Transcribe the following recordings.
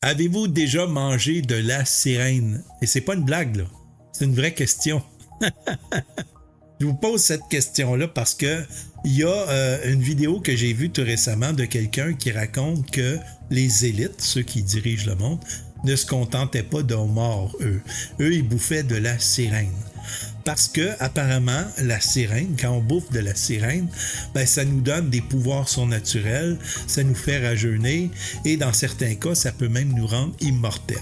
Avez-vous déjà mangé de la sirène? Et c'est pas une blague, là. C'est une vraie question. Je vous pose cette question-là parce que il y a une vidéo que j'ai vue tout récemment de quelqu'un qui raconte que les élites, ceux qui dirigent le monde, ne se contentaient pas de homards, eux. Eux, ils bouffaient de la sirène. Parce que, apparemment, la sirène, quand on bouffe de la sirène, ben, ça nous donne des pouvoirs surnaturels, ça nous fait rajeunir, et dans certains cas, ça peut même nous rendre immortels.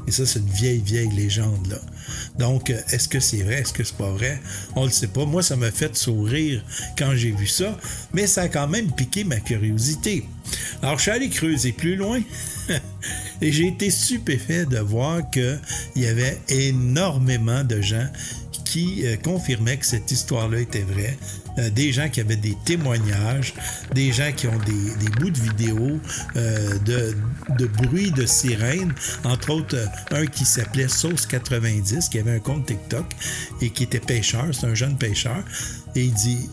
Et ça, c'est une vieille légende, là. Donc, est-ce que c'est vrai? Est-ce que c'est pas vrai? On le sait pas. Moi, ça m'a fait sourire quand j'ai vu ça, mais ça a quand même piqué ma curiosité. Alors, je suis allé creuser plus loin et j'ai été stupéfait de voir qu'il y avait énormément de gens qui confirmaient que cette histoire-là était vraie. Des gens qui avaient des témoignages, des gens qui ont des bouts de vidéos de bruit de sirène, entre autres un qui s'appelait Sauce 90, qui avait un compte TikTok et qui était pêcheur, c'est un jeune pêcheur. Et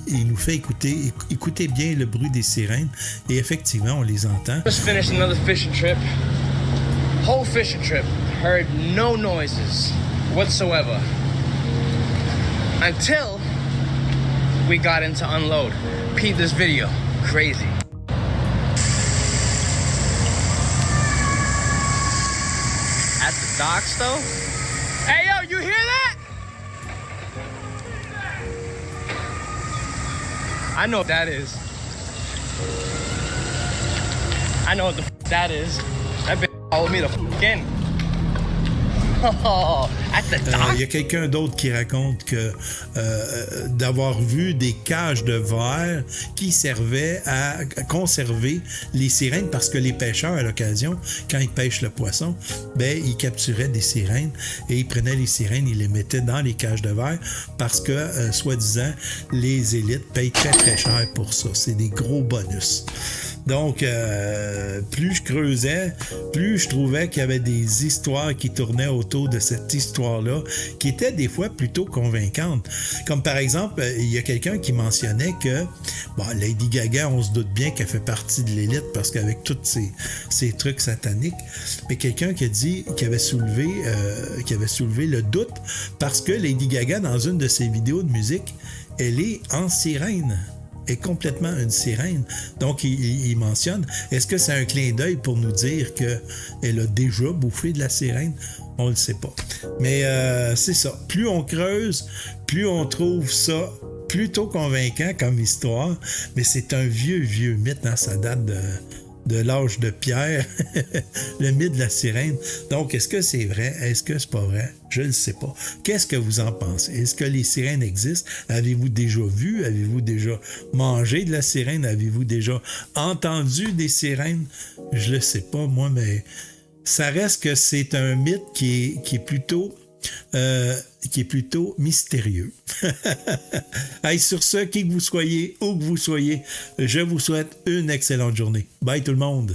il nous fait écoutez bien le bruit des sirènes, et effectivement, on les entend. Just finished another fishing trip. Whole fishing trip. Heard no noises whatsoever. Until we got into unload. Peep this video. Crazy. At the docks though? Hey yo, you hear that? I know what that is. I know what the that is. That bitch followed me the in. Oh, at the dock. Il y a quelqu'un d'autre qui raconte que d'avoir vu des cages de verre qui servaient à conserver les sirènes parce que les pêcheurs, à l'occasion, quand ils pêchent le poisson, ben ils capturaient des sirènes et ils prenaient les sirènes, ils les mettaient dans les cages de verre parce que, soi-disant, les élites payent très très cher pour ça. C'est des gros bonus. Donc, plus je creusais, plus je trouvais qu'il y avait des histoires qui tournaient autour de cette histoire-là, qui étaient des fois plutôt convaincantes. Comme par exemple, il y a quelqu'un qui mentionnait que bon, Lady Gaga, on se doute bien qu'elle fait partie de l'élite parce qu'avec tous ces trucs sataniques, mais quelqu'un qui a dit qui avait soulevé le doute parce que Lady Gaga, dans une de ses vidéos de musique, elle est en sirène. Est complètement une sirène. Donc, il mentionne, est-ce que c'est un clin d'œil pour nous dire qu'elle a déjà bouffé de la sirène? On ne le sait pas. Mais c'est ça. Plus on creuse, plus on trouve ça plutôt convaincant comme histoire. Mais c'est un vieux mythe, hein? Ça date de l'âge de pierre, le mythe de la sirène. Donc, est-ce que c'est vrai? Est-ce que c'est pas vrai? Je ne sais pas. Qu'est-ce que vous en pensez? Est-ce que les sirènes existent? Avez-vous déjà vu? Avez-vous déjà mangé de la sirène? Avez-vous déjà entendu des sirènes? Je le sais pas, moi, mais ça reste que c'est un mythe qui est plutôt mystérieux. Hey, sur ce, qui que vous soyez, où que vous soyez, je vous souhaite une excellente journée. Bye tout le monde!